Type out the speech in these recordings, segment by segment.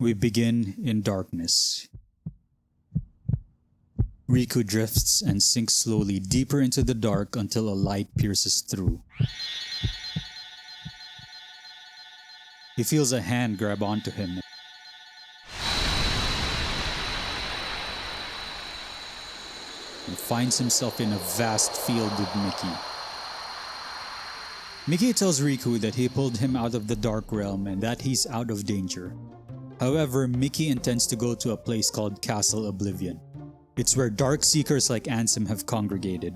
We begin in darkness. Riku drifts and sinks slowly deeper into the dark until a light pierces through. He feels a hand grab onto him. And finds himself in a vast field with Mickey. Mickey tells Riku that he pulled him out of the Dark Realm and that he's out of danger. However, Mickey intends to go to a place called Castle Oblivion. It's where dark seekers like Ansem have congregated.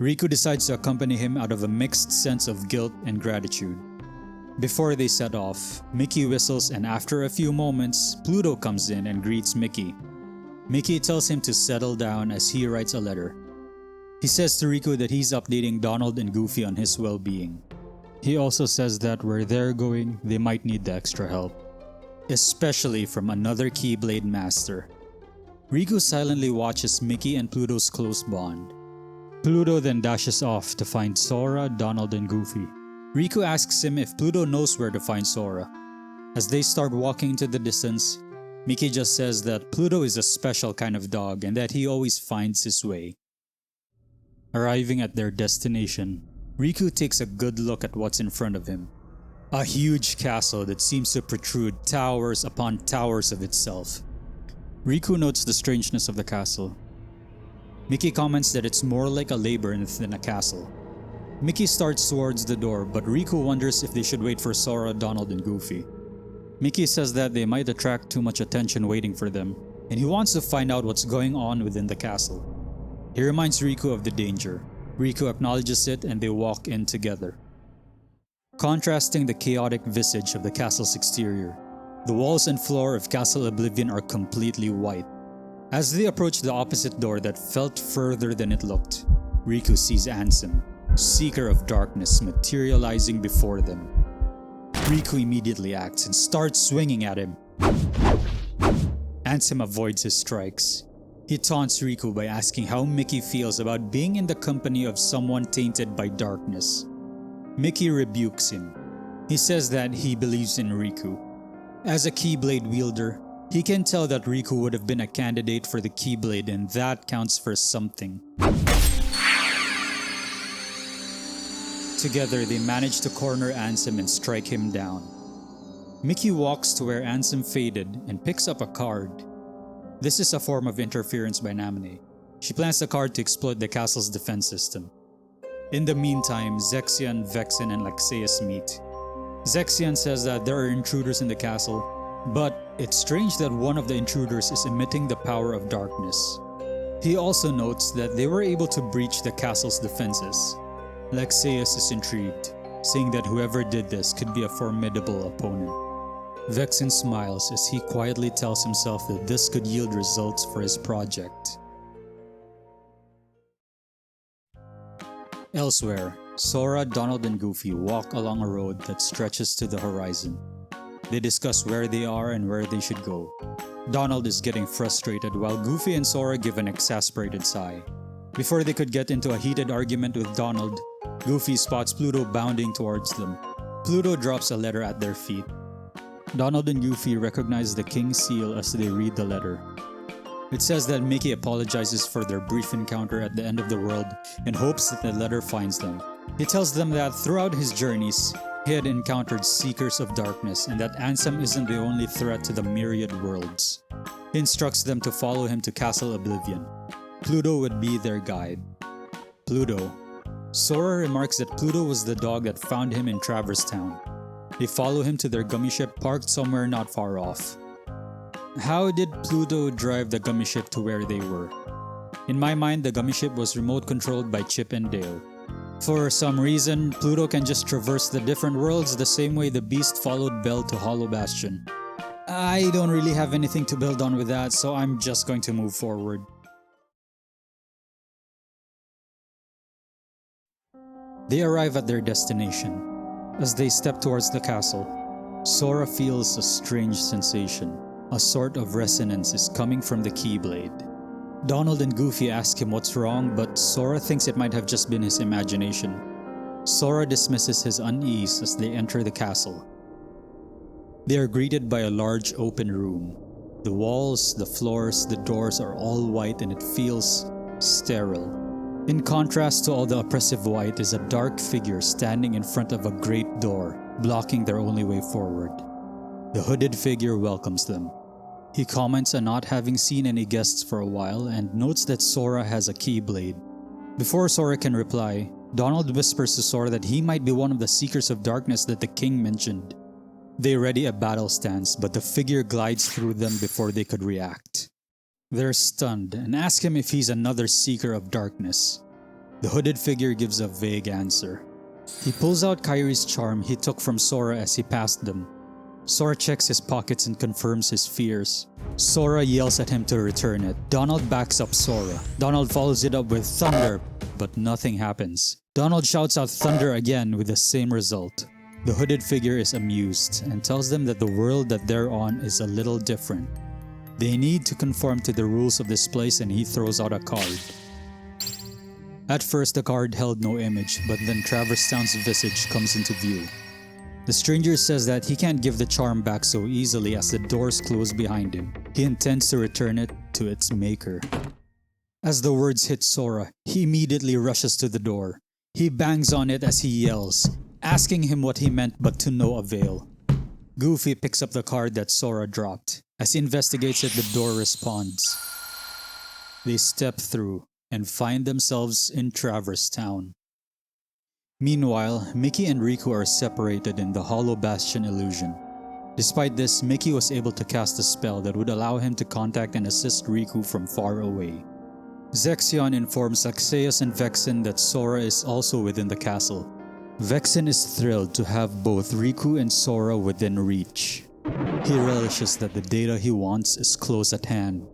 Riku decides to accompany him out of a mixed sense of guilt and gratitude. Before they set off, Mickey whistles and after a few moments, Pluto comes in and greets Mickey. Mickey tells him to settle down as he writes a letter. He says to Riku that he's updating Donald and Goofy on his well-being. He also says that where they're going, they might need the extra help, especially from another Keyblade Master. Riku silently watches Mickey and Pluto's close bond. Pluto then dashes off to find Sora, Donald, and Goofy. Riku asks him if Pluto knows where to find Sora. As they start walking into the distance, Mickey just says that Pluto is a special kind of dog and that he always finds his way. Arriving at their destination, Riku takes a good look at what's in front of him. A huge castle that seems to protrude towers upon towers of itself. Riku notes the strangeness of the castle. Mickey comments that it's more like a labyrinth than a castle. Mickey starts towards the door, but Riku wonders if they should wait for Sora, Donald, and Goofy. Mickey says that they might attract too much attention waiting for them, and he wants to find out what's going on within the castle. He reminds Riku of the danger. Riku acknowledges it and they walk in together. Contrasting the chaotic visage of the castle's exterior, the walls and floor of Castle Oblivion are completely white. As they approach the opposite door that felt further than it looked, Riku sees Ansem, Seeker of Darkness, materializing before them. Riku immediately acts and starts swinging at him. Ansem avoids his strikes. He taunts Riku by asking how Mickey feels about being in the company of someone tainted by darkness. Mickey rebukes him. He says that he believes in Riku. As a Keyblade wielder, he can tell that Riku would have been a candidate for the Keyblade and that counts for something. Together, they manage to corner Ansem and strike him down. Mickey walks to where Ansem faded and picks up a card. This is a form of interference by Naminé. She plants the card to exploit the castle's defense system. In the meantime, Zexion, Vexen, and Lexaeus meet. Zexion says that there are intruders in the castle, but it's strange that one of the intruders is emitting the power of darkness. He also notes that they were able to breach the castle's defenses. Lexaeus is intrigued, saying that whoever did this could be a formidable opponent. Vexen smiles as he quietly tells himself that this could yield results for his project. Elsewhere, Sora, Donald, and Goofy walk along a road that stretches to the horizon. They discuss where they are and where they should go. Donald is getting frustrated while Goofy and Sora give an exasperated sigh. Before they could get into a heated argument with Donald, Goofy spots Pluto bounding towards them. Pluto drops a letter at their feet. Donald and Goofy recognize the King's seal as they read the letter. It says that Mickey apologizes for their brief encounter at the end of the world and hopes that the letter finds them. He tells them that throughout his journeys, he had encountered Seekers of Darkness and that Ansem isn't the only threat to the myriad worlds. He instructs them to follow him to Castle Oblivion. Pluto would be their guide. Pluto. Sora remarks that Pluto was the dog that found him in Traverse Town. They follow him to their gummy ship parked somewhere not far off. How did Pluto drive the gummy ship to where they were? In my mind, the gummy ship was remote controlled by Chip and Dale. For some reason, Pluto can just traverse the different worlds the same way the Beast followed Belle to Hollow Bastion. I don't really have anything to build on with that, so I'm just going to move forward. They arrive at their destination. As they step towards the castle, Sora feels a strange sensation. A sort of resonance is coming from the Keyblade. Donald and Goofy ask him what's wrong, but Sora thinks it might have just been his imagination. Sora dismisses his unease as they enter the castle. They are greeted by a large open room. The walls, the floors, the doors are all white and it feels sterile. In contrast to all the oppressive white is a dark figure standing in front of a great door, blocking their only way forward. The hooded figure welcomes them. He comments on not having seen any guests for a while and notes that Sora has a keyblade. Before Sora can reply, Donald whispers to Sora that he might be one of the Seekers of Darkness that the king mentioned. They ready a battle stance, but the figure glides through them before they could react. They're stunned and ask him if he's another Seeker of Darkness. The hooded figure gives a vague answer. He pulls out Kyrie's charm he took from Sora as he passed them. Sora checks his pockets and confirms his fears. Sora yells at him to return it. Donald backs up Sora. Donald follows it up with thunder, but nothing happens. Donald shouts out thunder again with the same result. The hooded figure is amused and tells them that the world that they're on is a little different. They need to conform to the rules of this place and he throws out a card. At first the card held no image, but then Traverse Town's visage comes into view. The stranger says that he can't give the charm back so easily as the doors close behind him. He intends to return it to its maker. As the words hit Sora, he immediately rushes to the door. He bangs on it as he yells, asking him what he meant but to no avail. Goofy picks up the card that Sora dropped. As he investigates it, the door responds. They step through and find themselves in Traverse Town. Meanwhile, Mickey and Riku are separated in the Hollow Bastion illusion. Despite this, Mickey was able to cast a spell that would allow him to contact and assist Riku from far away. Zexion informs Axeus and Vexen that Sora is also within the castle. Vexen is thrilled to have both Riku and Sora within reach. He relishes that the data he wants is close at hand.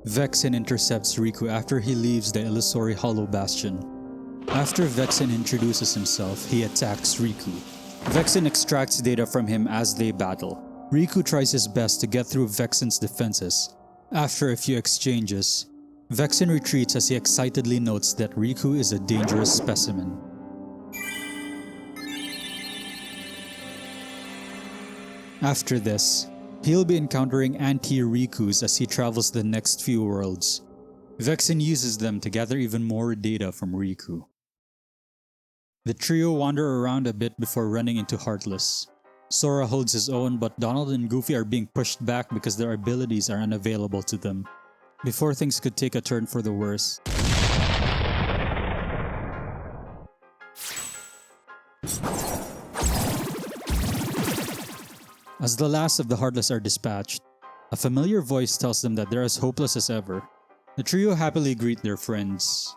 Vexen intercepts Riku after he leaves the illusory Hollow Bastion. After Vexen introduces himself, he attacks Riku. Vexen extracts data from him as they battle. Riku tries his best to get through Vexen's defenses. After a few exchanges, Vexen retreats as he excitedly notes that Riku is a dangerous specimen. After this, he'll be encountering anti-Rikus as he travels the next few worlds. Vexen uses them to gather even more data from Riku. The trio wander around a bit before running into Heartless. Sora holds his own, but Donald and Goofy are being pushed back because their abilities are unavailable to them. Before things could take a turn for the worse, as the last of the Heartless are dispatched, a familiar voice tells them that they're as hopeless as ever. The trio happily greet their friends.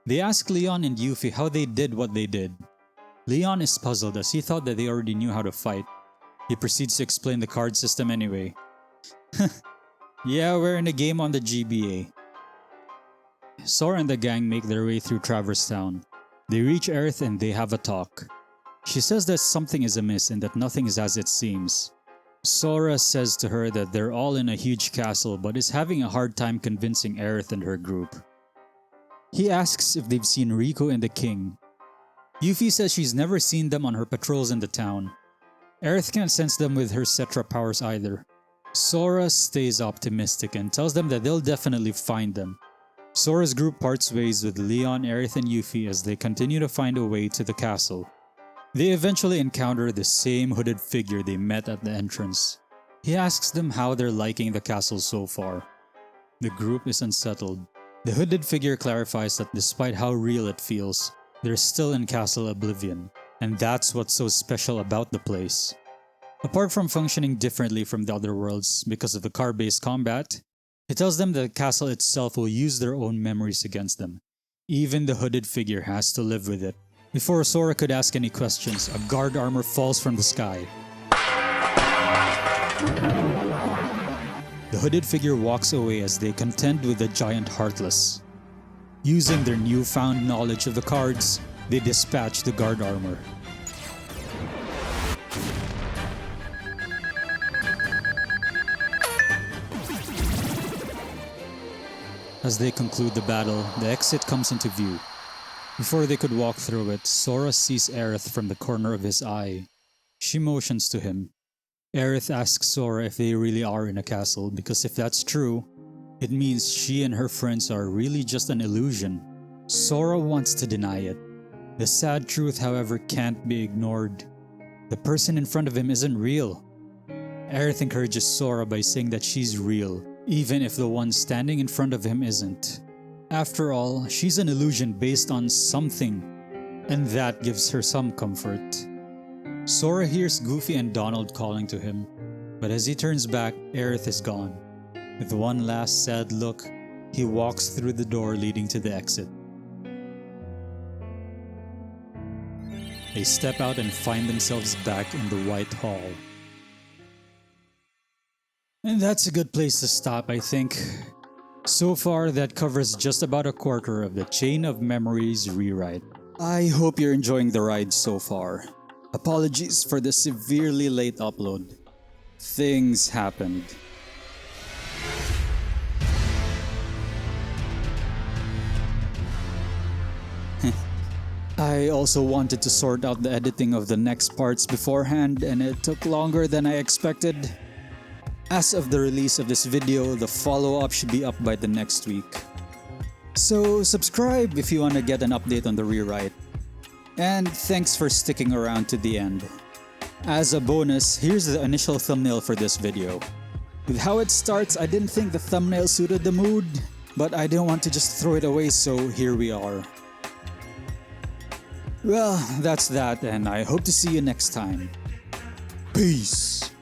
They ask Leon and Yuffie how they did what they did. Leon is puzzled as he thought that they already knew how to fight. He proceeds to explain the card system anyway. Yeah, we're in a game on the GBA. Sora and the gang make their way through Traverse Town. They reach Aerith and they have a talk. She says that something is amiss and that nothing is as it seems. Sora says to her that they're all in a huge castle but is having a hard time convincing Aerith and her group. He asks if they've seen Riku and the king. Yuffie says she's never seen them on her patrols in the town. Aerith can't sense them with her Cetra powers either. Sora stays optimistic and tells them that they'll definitely find them. Sora's group parts ways with Leon, Aerith, and Yuffie as they continue to find a way to the castle. They eventually encounter the same hooded figure they met at the entrance. He asks them how they're liking the castle so far. The group is unsettled. The hooded figure clarifies that despite how real it feels, they're still in Castle Oblivion, and that's what's so special about the place. Apart from functioning differently from the other worlds because of the car-based combat, he tells them that the castle itself will use their own memories against them. Even the hooded figure has to live with it. Before Sora could ask any questions, a guard armor falls from the sky. The hooded figure walks away as they contend with the giant Heartless. Using their newfound knowledge of the cards, they dispatch the guard armor. As they conclude the battle, the exit comes into view. Before they could walk through it, Sora sees Aerith from the corner of his eye. She motions to him. Aerith asks Sora if they really are in a castle, because if that's true, it means she and her friends are really just an illusion. Sora wants to deny it. The sad truth, however, can't be ignored. The person in front of him isn't real. Aerith encourages Sora by saying that she's real, even if the one standing in front of him isn't. After all, she's an illusion based on something, and that gives her some comfort. Sora hears Goofy and Donald calling to him, but as he turns back, Aerith is gone. With one last sad look, he walks through the door leading to the exit. They step out and find themselves back in the White Hall. And that's a good place to stop, I think. So far, that covers just about a quarter of the Chain of Memories rewrite. I hope you're enjoying the ride so far. Apologies for the severely late upload. Things happened. I also wanted to sort out the editing of the next parts beforehand, and it took longer than I expected. As of the release of this video, the follow-up should be up by the next week. So subscribe if you want to get an update on the rewrite. And thanks for sticking around to the end. As a bonus, here's the initial thumbnail for this video. With how it starts, I didn't think the thumbnail suited the mood, but I didn't want to just throw it away, so here we are. Well, that's that, and I hope to see you next time. Peace!